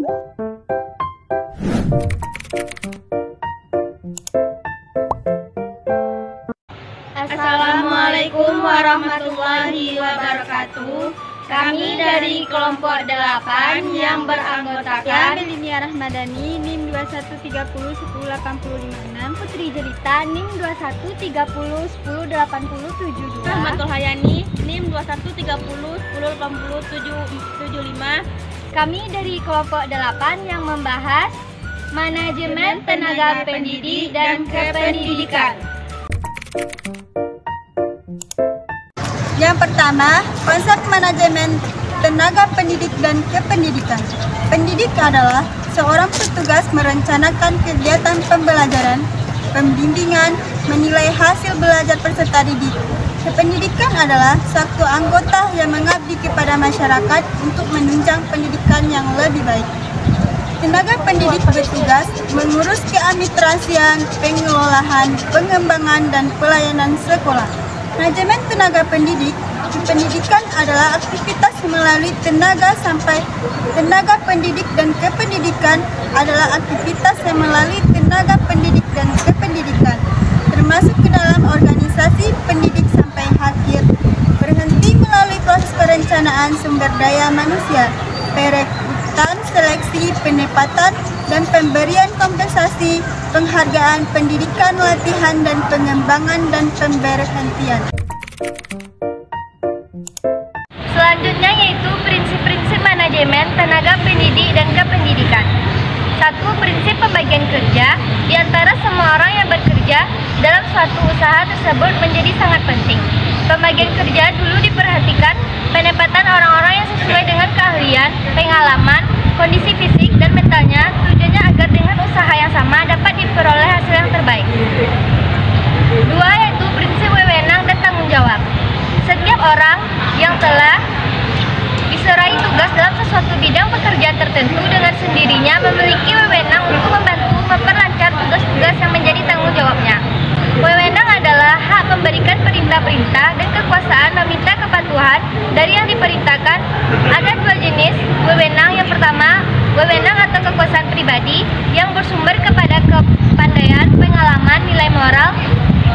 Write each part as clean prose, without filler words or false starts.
Assalamualaikum warahmatullahi wabarakatuh. Kami dari kelompok 8 yang beranggotakan Melinia Rahmadani, NIM 21301085, Putri Jelita, NIM 2130108072, Rahmatul Hayani, NIM 2130108075. Kami dari kelompok 8 yang membahas manajemen tenaga pendidik dan kependidikan. Yang pertama, konsep manajemen tenaga pendidik dan kependidikan. Pendidik adalah seorang petugas merencanakan kegiatan pembelajaran, pembimbingan, menilai hasil belajar peserta didik. Kependidikan adalah satu anggota yang mengabdi kepada masyarakat untuk menunjang pendidikan yang lebih baik. Tenaga pendidik bertugas mengurus keadministrasian, pengelolaan, pengembangan, dan pelayanan sekolah. Manajemen tenaga pendidik, pendidikan adalah aktivitas melalui tenaga sampai tenaga pendidik dan kependidikan adalah aktivitas yang melalui tenaga pendidik dan kependidikan, termasuk ke dalam organisasi pendidik sampai akhir, berhenti melalui proses perencanaan sumber daya manusia, perekrutan, seleksi, penempatan, dan pemberian kompensasi, penghargaan, pendidikan, latihan, dan pengembangan, dan pemberhentian. Selanjutnya yaitu prinsip-prinsip manajemen tenaga pendidik dan kependidikan. 1. Prinsip pembagian kerja di antara semua orang yang bekerja dalam suatu usaha tersebut menjadi sangat penting. Pembagian kerja dulu diperhatikan penempatan orang-orang yang sesuai dengan keahlian, pengalaman, kondisi fisik, dan mentalnya, tujuannya agar dengan usaha yang sama dapat diperoleh hasil yang terbaik. 2. Yaitu prinsip wewenang dan tanggung jawab. Setiap orang yang telah diserai tugas dalam sesuatu bidang pekerjaan tertentu dengan sendirinya memiliki wewenang untuk membantu memperlancar tugas-tugas yang menjadi tanggung jawabnya. Wewenang adalah hak memberikan perintah-perintah dan kekuasaan meminta kepatuhan dari yang diperintahkan. Ada dua jenis wewenang. Yang pertama, wewenang atau kekuasaan pribadi yang bersumber kepada kepandaian, pengalaman, nilai moral,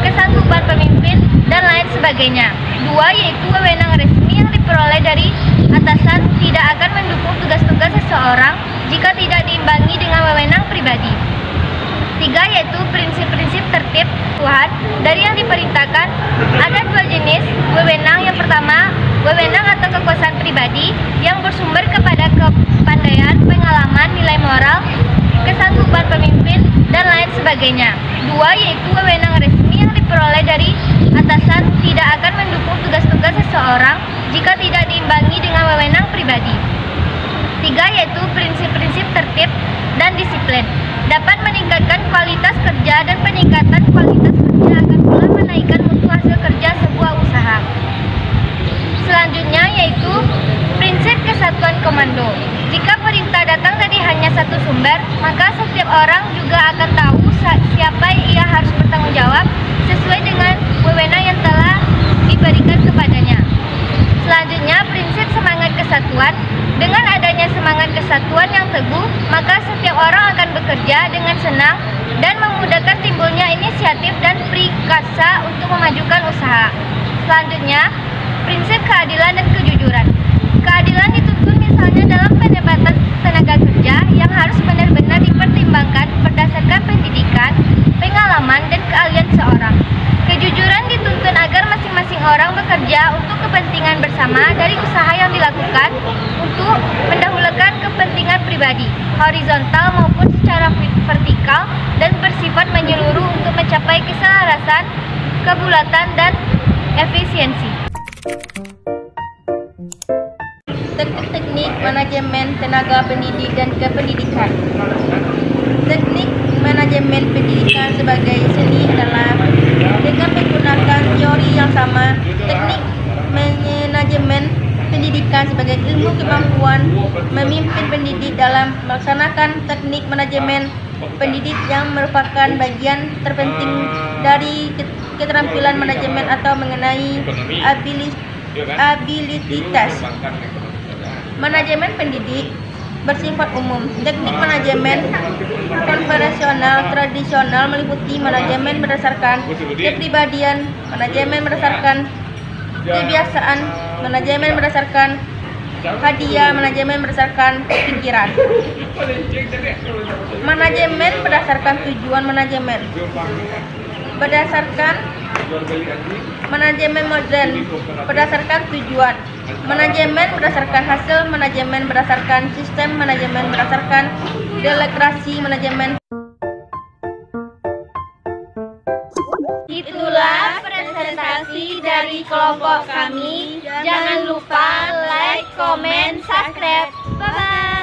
kesanggupan pemimpin, dan lain sebagainya. 2. Yaitu wewenang resmi yang diperoleh dari atasan, tidak akan mendukung tugas-tugas seseorang jika tidak diimbangi dengan wewenang pribadi. 3. Yaitu prinsip-prinsip tertib Tuhan dari yang diperintahkan. Ada dua jenis wewenang. Yang pertama, wewenang atau kekuasaan pribadi yang bersumber kepada kepandaian, pengalaman, nilai moral, kesanggupan pemimpin, dan lain sebagainya. 2. Yaitu wewenang resmi yang diperoleh dari atasan, tidak akan mendukung tugas-tugas seseorang jika tidak diimbangi dengan wewenang pribadi. 3. Yaitu prinsip-prinsip tertib dan disiplin dapat meningkatkan kualitas kerja, dan peningkatan kualitas kerja akan pula menaikkan mutu hasil kerja sebuah usaha. Selanjutnya yaitu prinsip kesatuan komando. Jika perintah datang dari hanya satu sumber, maka setiap orang juga akan tahu siapa ia harus bertanggung jawab sesuai dengan wewenang yang telah diberikan kepadanya. Selanjutnya, prinsip semangat kesatuan. Dengan adanya semangat kesatuan yang teguh, maka setiap orang akan bekerja dengan senang dan memudahkan timbulnya inisiatif dan prikasa untuk memajukan usaha. Selanjutnya, prinsip keadilan dan kejujuran. Keadilan dituntut misalnya dalam penempatan tenaga kerja yang harus benar-benar dipertimbangkan berdasarkan pendidikan, pengalaman, dan keahlian seorang. Kejujuran dituntut agar masing-masing orang bekerja untuk kepentingan bersama dari usaha yang dilakukan untuk mendahulukan kepentingan pribadi, horizontal maupun secara vertikal, dan bersifat menyeluruh untuk mencapai keselarasan, kebulatan, dan efisiensi. Teknik manajemen tenaga pendidik dan kependidikan. Teknik manajemen pendidikan sebagai seni adalah dengan menggunakan teori yang sama. Teknik manajemen pendidikan sebagai ilmu kemampuan memimpin pendidik dalam melaksanakan teknik manajemen pendidik yang merupakan bagian terpenting dari keterampilan manajemen atau mengenai abilitas. Manajemen pendidik bersifat umum. Teknik manajemen konvensional tradisional meliputi manajemen berdasarkan kepribadian, manajemen berdasarkan kebiasaan, manajemen berdasarkan hadiah, manajemen berdasarkan pikiran. Manajemen berdasarkan tujuan manajemen. Berdasarkan manajemen modern berdasarkan tujuan. Manajemen berdasarkan hasil, manajemen berdasarkan sistem, manajemen berdasarkan delegasi, manajemen. Itulah presentasi dari kelompok kami. Jangan lupa like, comment, subscribe. Bye-bye.